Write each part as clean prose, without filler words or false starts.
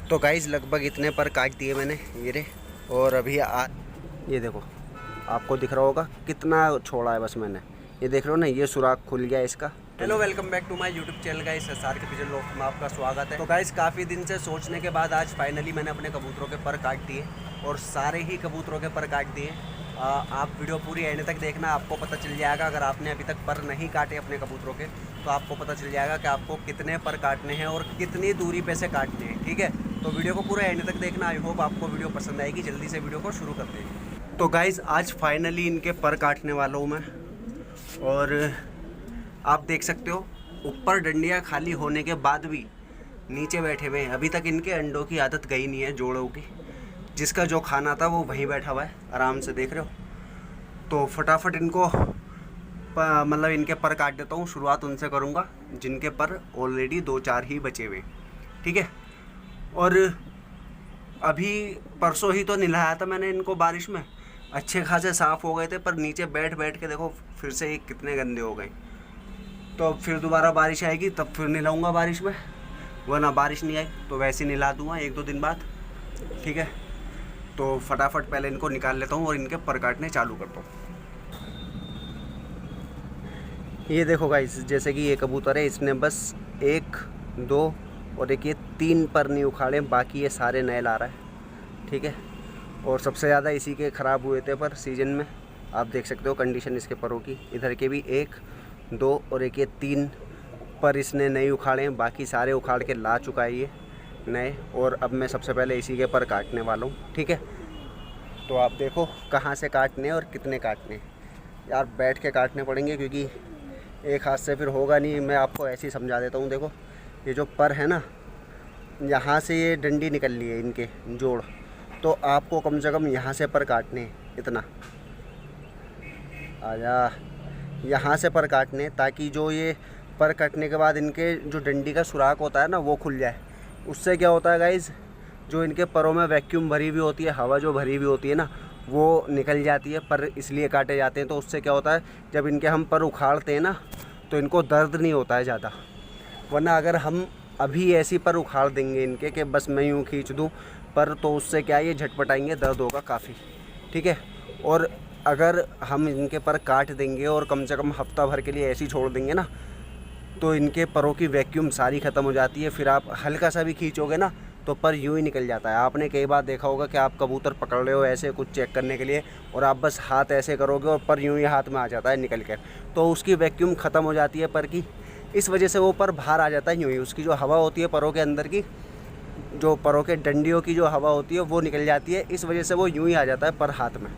तो गाइस लगभग इतने पर काट दिए मैंने ये रे। और अभी ये देखो, आपको दिख रहा होगा कितना छोड़ा है बस मैंने। ये देख रहे हो ना, ये सुराख खुल गया इसका। Hello, welcome back to my YouTube channel guys, SR के पिजन लॉफ्ट में आपका स्वागत है। तो गाइस काफ़ी दिन से सोचने के बाद आज फाइनली मैंने अपने कबूतरों के पर काट दिए और सारे ही कबूतरों के पर काट दिए। आप वीडियो पूरी एंड तक देखना, आपको पता चल जाएगा। अगर आपने अभी तक पर नहीं काटे अपने कबूतरों के तो आपको पता चल जाएगा कि आपको कितने पर काटने हैं और कितनी दूरी पे से काटने हैं। ठीक है, तो वीडियो को पूरा एंड तक देखना। आई होप आपको वीडियो पसंद आएगी। जल्दी से वीडियो को शुरू करते हैं। तो गाइज़ आज फाइनली इनके पर काटने वाला हूँ मैं। और आप देख सकते हो ऊपर डंडियाँ खाली होने के बाद भी नीचे बैठे हुए हैं। अभी तक इनके अंडों की आदत गई नहीं है, जोड़ों की। जिसका जो खाना था वो वहीं बैठा हुआ है आराम से, देख रहे हो। तो फटाफट इनको मतलब इनके पर काट देता हूँ। शुरुआत उनसे करूँगा जिनके पर ऑलरेडी 2-4 ही बचे हुए। ठीक है, और अभी परसों ही तो नहलाया था मैंने इनको बारिश में, अच्छे खासे साफ़ हो गए थे। पर नीचे बैठ बैठ के देखो फिर से ये कितने गंदे हो गए। तो अब फिर दोबारा बारिश आएगी तब फिर नहलाऊँगा बारिश में, वरना बारिश नहीं आई तो वैसे ही नहला दूँगा 1-2 दिन बाद। ठीक है, तो फटाफट पहले इनको निकाल लेता हूँ और इनके पर काटने चालू करता हूँ। ये देखो गाइस, जैसे कि ये कबूतर है, इसने बस 1, 2 और एक ये 3 पर नहीं उखाड़े, बाकी ये सारे नए ला रहा है। ठीक है, और सबसे ज़्यादा इसी के ख़राब हुए थे पर सीज़न में। आप देख सकते हो कंडीशन इसके परों की। इधर के भी 1, 2 और एक ये 3 पर इसने नहीं उखाड़े हैं, बाकी सारे उखाड़ के ला चुका है ये नए। और अब मैं सबसे पहले इसी के पर काटने वाला हूँ। ठीक है, तो आप देखो कहाँ से काटने और कितने काटने। यार बैठ के काटने पड़ेंगे क्योंकि एक हाथ से फिर होगा नहीं। मैं आपको ऐसे ही समझा देता हूँ। देखो ये जो पर है ना, यहाँ से ये डंडी निकल ली है इनके जोड़, तो आपको कम से कम यहाँ से पर काटने हैं। इतना आजा, यहाँ से पर काटने, ताकि जो ये पर कटने के बाद इनके जो डंडी का सुराख होता है ना वो खुल जाए। उससे क्या होता है गाइज़, जो इनके परों में वैक्यूम भरी हुई होती है, हवा जो भरी हुई होती है ना वो निकल जाती है। पर इसलिए काटे जाते हैं। तो उससे क्या होता है, जब इनके हम पर उखाड़ते हैं ना तो इनको दर्द नहीं होता है ज़्यादा। वरना अगर हम अभी ऐसी पर उखाड़ देंगे इनके कि बस मैं यूँ खींच दूँ पर, तो उससे क्या ये झटपटाएंगे, दर्द होगा काफ़ी। ठीक है, और अगर हम इनके पर काट देंगे और कम से कम हफ्ता भर के लिए ऐसे ही छोड़ देंगे ना, तो इनके परों की वैक्यूम सारी ख़त्म हो जाती है। फिर आप हल्का सा भी खींचोगे ना तो पर यूँ ही निकल जाता है। आपने कई बार देखा होगा कि आप कबूतर पकड़ रहे हो ऐसे कुछ चेक करने के लिए, और आप बस हाथ ऐसे करोगे और पर यूँ ही हाथ में आ जाता है निकल कर, तो उसकी वैक्यूम ख़त्म हो जाती है पर की। इस वजह से वो पर बाहर आ जाता है यूँ ही। उसकी जो हवा होती है परों के अंदर की, जो परों के डंडियों की जो हवा होती है वो निकल जाती है। इस वजह से वो यूँ ही आ जाता है पर हाथ में।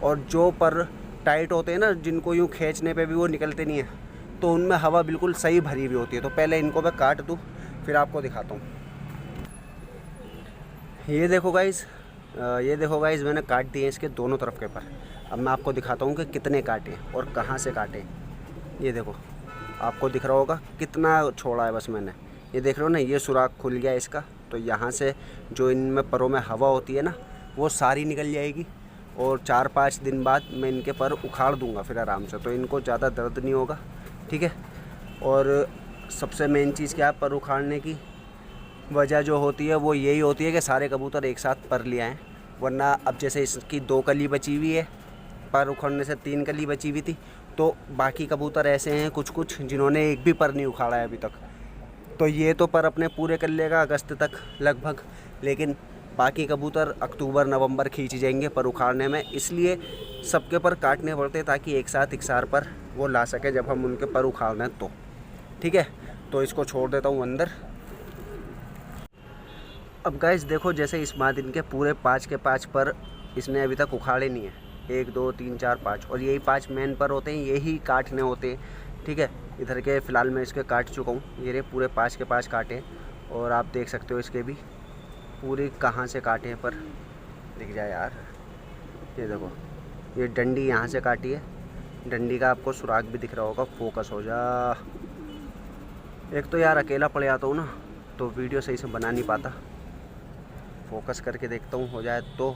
और जो पर टाइट होते हैं ना, जिनको यूँ खींचने पे भी वो निकलते नहीं हैं, तो उनमें हवा बिल्कुल सही भरी हुई होती है। तो पहले इनको मैं काट दूँ फिर आपको दिखाता हूँ। ये देखो गाइस, मैंने काट दिए इसके दोनों तरफ के पर। अब मैं आपको दिखाता हूँ कि कितने काटे और कहाँ से काटे। ये देखो, आपको दिख रहा होगा कितना छोड़ा है बस मैंने। ये देख रहे हो ना, ये सुराख खुल गया इसका। तो यहाँ से जो इनमें परों में हवा होती है ना वो सारी निकल जाएगी। और 4-5 दिन बाद मैं इनके पर उखाड़ दूँगा फिर आराम से, तो इनको ज़्यादा दर्द नहीं होगा। ठीक है, और सबसे मेन चीज़ क्या है पर उखाड़ने की वजह जो होती है वो यही होती है कि सारे कबूतर एक साथ पर ले आएँ। वरना अब जैसे इसकी 2 कली बची हुई है, पर उखाड़ने से 3 कली बची हुई थी, तो बाकी कबूतर ऐसे हैं कुछ जिन्होंने एक भी पर नहीं उखाड़ा है अभी तक। तो ये तो पर अपने पूरे कर लेगा अगस्त तक लगभग, लेकिन बाकी कबूतर अक्टूबर नवंबर खींच जाएंगे पर उखाड़ने में। इसलिए सबके पर काटने पड़ते हैं ताकि एक साथ इकसार पर वो ला सके जब हम उनके पर उखाड़ दें तो। ठीक है, तो इसको छोड़ देता हूँ अंदर। अब गाइस देखो, जैसे इस बाद इनके पूरे 5 के 5 पर इसने अभी तक उखाड़े नहीं है। 1, 2, 3, 4, 5, और यही 5 मेन पर होते हैं, यही काटने होते हैं। ठीक है, इधर के फ़िलहाल मैं इसके काट चुका हूँ। ये रहे पूरे 5 के 5 काटे। और आप देख सकते हो इसके भी पूरे कहाँ से काटे हैं पर, दिख जाए यार। ये देखो, ये डंडी यहाँ से काटी है। डंडी का आपको सुराख भी दिख रहा होगा। फोकस हो जा। एक तो यार अकेला पड़ जाता हूँ ना तो वीडियो सही से बना नहीं पाता। फोकस करके देखता हूँ हो जाए तो।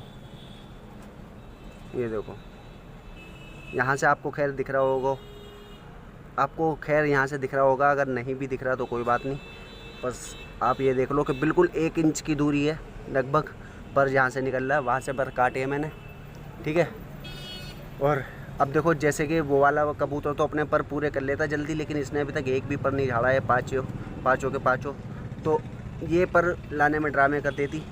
ये देखो, यहाँ से आपको खैर दिख रहा होगा, यहाँ से दिख रहा होगा। अगर नहीं भी दिख रहा तो कोई बात नहीं, बस आप ये देख लो कि बिल्कुल 1 इंच की दूरी है लगभग पर जहाँ से निकल रहा है, वहाँ से पर काटे हैं मैंने, ठीक है। और अब देखो जैसे कि वो वाला कबूतर तो अपने पर पूरे कर लेता जल्दी, लेकिन इसने अभी तक एक भी पर नहीं झाड़ा है, पाँचों के पाँचों। तो ये पर लाने में ड्रामे कर देती,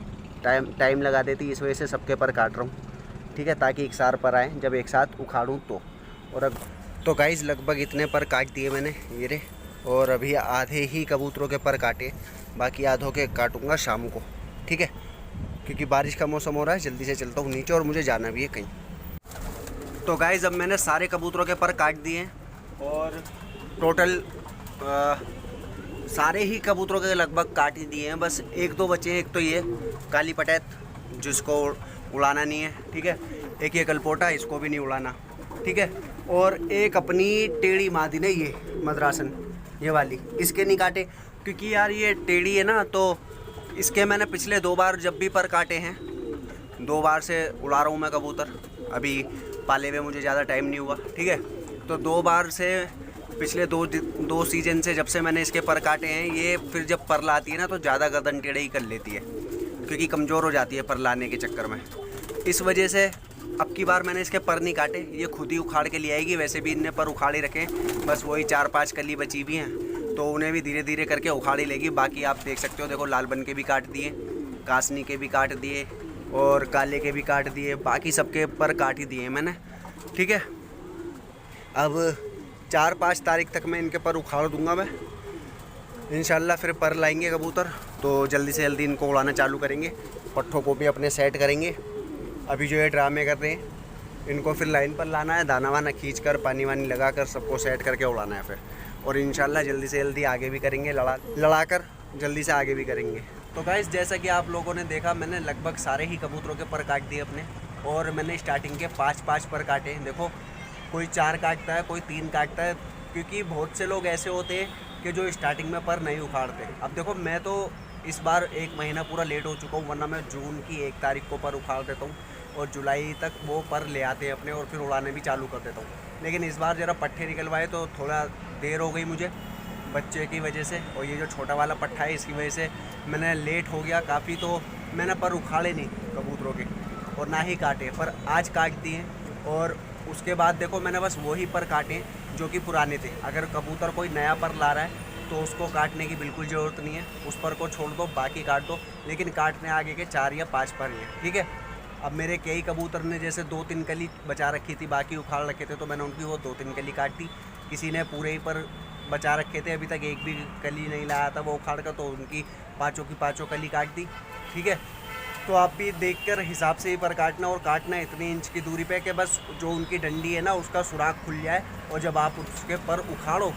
टाइम लगा देती, इस वजह से सबके पर काट रहा हूँ, ठीक है, ताकि एक साथ पर आए जब एक साथ उखाड़ूँ तो। और अब तो गाइस लगभग इतने पर काट दिए मैंने ये रे, और अभी आधे ही कबूतरों के पर काटे, बाकी आधों के काटूँगा शाम को, ठीक है, क्योंकि बारिश का मौसम हो रहा है। जल्दी से चलता हूँ नीचे और मुझे जाना भी है कहीं। तो गाइस अब मैंने सारे कबूतरों के पर काट दिए हैं और टोटल सारे ही कबूतरों के लगभग काट ही दिए हैं, बस 1-2 बचे हैं। एक तो ये काली पटैत जिसको उड़ाना नहीं है, ठीक है, एक ये कलपोटा, इसको भी नहीं उड़ाना, ठीक है, और एक अपनी टेढ़ी मादी ने ये मद्रासन ये वाली, इसके नहीं काटे क्योंकि यार ये टेढ़ी है ना, तो इसके मैंने पिछले 2 बार जब भी पर काटे हैं, 2 बार से उड़ा रहा हूँ मैं कबूतर। अभी पाले हुए मुझे ज़्यादा टाइम नहीं हुआ, ठीक है, तो 2 बार से पिछले 2 सीजन से जब से मैंने इसके पर काटे हैं, ये फिर जब पर लाती है ना तो ज़्यादा गर्दन टेढ़े ही कर लेती है क्योंकि कमज़ोर हो जाती है पर लाने के चक्कर में। इस वजह से अब की बार मैंने इसके पर नहीं काटे, ये खुद ही उखाड़ के ले आएगी। वैसे भी इनने पर उखाड़े रखे, बस वही 4-5 कली बची भी हैं, तो उन्हें भी धीरे धीरे करके उखाड़ी लेगी। बाकी आप देख सकते हो, देखो लाल बन के भी काट दिए, कासनी के भी काट दिए और काले के भी काट दिए, बाकी सबके पर काट ही दिए मैंने, ठीक है। अब 4-5 तारीख तक मैं इनके पर उखाड़ दूंगा मैं इंशाल्लाह। फिर पर लाएंगे कबूतर तो जल्दी से जल्दी इनको उड़ाना चालू करेंगे, पट्ठों को भी अपने सेट करेंगे। अभी जो ये ड्रामे कर रहे हैं इनको फिर लाइन पर लाना है, दाना वाना खींच कर पानी वानी लगा कर सबको सेट करके उड़ाना है फिर, और इंशाल्लाह जल्दी से जल्दी आगे भी करेंगे, लड़ा कर जल्दी से आगे भी करेंगे। तो गाइस जैसा कि आप लोगों ने देखा, मैंने लगभग सारे ही कबूतरों के पर काट दिए अपने, और मैंने स्टार्टिंग के 5-5 पर काटे हैं। देखो कोई 4 काटता है, कोई 3 काटता है, क्योंकि बहुत से लोग ऐसे होते हैं कि जो स्टार्टिंग में पर नहीं उखाड़ते। अब देखो मैं तो इस बार 1 महीना पूरा लेट हो चुका हूँ, वरना मैं जून की 1 तारीख को पर उखाड़ देता हूँ और जुलाई तक वो पर ले आते हैं अपने, और फिर उड़ाने भी चालू कर देता हूँ। लेकिन इस बार ज़रा पट्ठे निकलवाए तो थोड़ा देर हो गई मुझे बच्चे की वजह से, और ये जो छोटा वाला पट्ठा है इसकी वजह से मैंने लेट हो गया काफ़ी। तो मैंने पर उखाड़े नहीं कबूतरों के और ना ही काटे, पर आज काट दिए। और उसके बाद देखो मैंने बस वही पर काटे जो कि पुराने थे। अगर कबूतर कोई नया पर ला रहा है तो उसको काटने की बिल्कुल ज़रूरत नहीं है, उस पर को छोड़ दो, बाकी काट दो, लेकिन काटने आगे के 4 या 5 पर ही है, ठीक है। अब मेरे कई कबूतर ने जैसे 2-3 कली बचा रखी थी, बाकी उखाड़ रखे थे, तो मैंने उनकी वो 2-3 कली काट दी। किसी ने पूरे ही पर बचा रखे थे, अभी तक एक भी कली नहीं लाया था वो उखाड़ कर, तो उनकी 5 की 5 कली काट दी, ठीक है। तो आप भी देखकर हिसाब से ही पर काटना, और काटना इतनी इंच की दूरी पे कि बस जो उनकी डंडी है ना उसका सुराख खुल जाए, और जब आप उसके पर उखाड़ो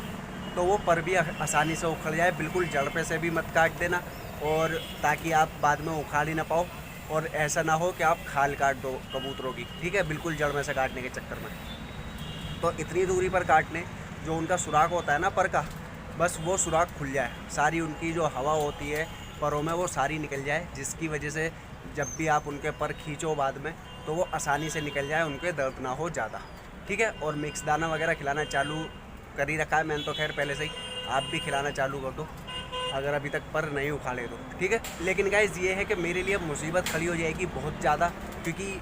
तो वो पर भी आसानी से उखड़ जाए। बिल्कुल जड़ पे से भी मत काट देना, और ताकि आप बाद में उखाड़ ही ना पाओ, और ऐसा ना हो कि आप खाल काट दो कबूतरों की, ठीक है, बिल्कुल जड़ में से काटने के चक्कर में। तो इतनी दूरी पर काटने, जो उनका सुराख होता है ना पर का, बस वो सुराख खुल जाए, सारी उनकी जो हवा होती है परों में वो सारी निकल जाए, जिसकी वजह से जब भी आप उनके पर खींचो बाद में तो वो आसानी से निकल जाए, उनके दर्द ना हो ज़्यादा, ठीक है। और मिक्स दाना वगैरह खिलाना चालू कर ही रखा है मैंने तो, खैर पहले से ही, आप भी खिलाना चालू कर दो अगर अभी तक पर नहीं उखाड़े तो, ठीक है। लेकिन गाइस ये है कि मेरे लिए मुसीबत खड़ी हो जाएगी बहुत ज़्यादा, क्योंकि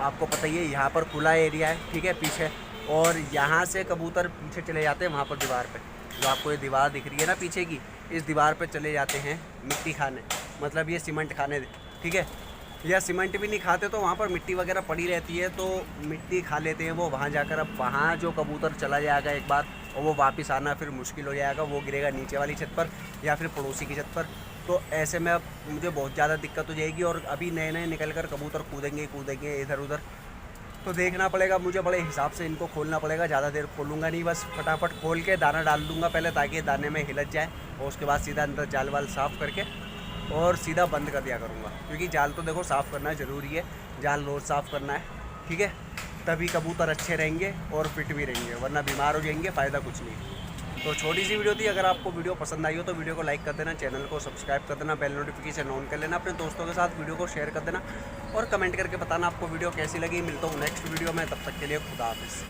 आपको पता ही है यहाँ पर खुला एरिया है, ठीक है, पीछे, और यहाँ से कबूतर पीछे चले जाते हैं वहाँ पर दीवार पे, जो आपको ये दीवार दिख रही है ना पीछे की, इस दीवार पे चले जाते हैं मिट्टी खाने, मतलब ये सीमेंट खाने, ठीक है। या सीमेंट भी नहीं खाते तो वहाँ पर मिट्टी वगैरह पड़ी रहती है, तो मिट्टी खा लेते हैं वो वहाँ जाकर। अब वहाँ जो कबूतर चला जाएगा एक बार और वो वापस आना फिर मुश्किल हो जाएगा, वो गिरेगा नीचे वाली छत पर या फिर पड़ोसी की छत पर। तो ऐसे में अब मुझे बहुत ज़्यादा दिक्कत हो जाएगी, और अभी नए नए निकल कर कबूतर कूदेंगे इधर उधर, तो देखना पड़ेगा मुझे, बड़े हिसाब से इनको खोलना पड़ेगा। ज़्यादा देर खोलूँगा नहीं, बस फटाफट खोल के दाना डाल दूँगा पहले, ताकि दाने में हिलत जाए, और उसके बाद सीधा अंदर जाल वाल साफ़ करके और सीधा बंद कर दिया करूँगा। क्योंकि जाल तो देखो साफ़ करना ज़रूरी है, जाल रोज़ साफ़ करना है, ठीक है, तभी कबूतर अच्छे रहेंगे और फिट भी रहेंगे, वरना बीमार हो जाएंगे, फ़ायदा कुछ नहीं। तो छोटी सी वीडियो थी, अगर आपको वीडियो पसंद आई हो तो वीडियो को लाइक कर देना, चैनल को सब्सक्राइब कर देना, बेल नोटिफिकेशन ऑन कर लेना, अपने दोस्तों के साथ वीडियो को शेयर कर देना, और कमेंट करके बताना आपको वीडियो कैसी लगी। मिलता हूँ नेक्स्ट वीडियो में, तब तक के लिए खुदा हाफिज़।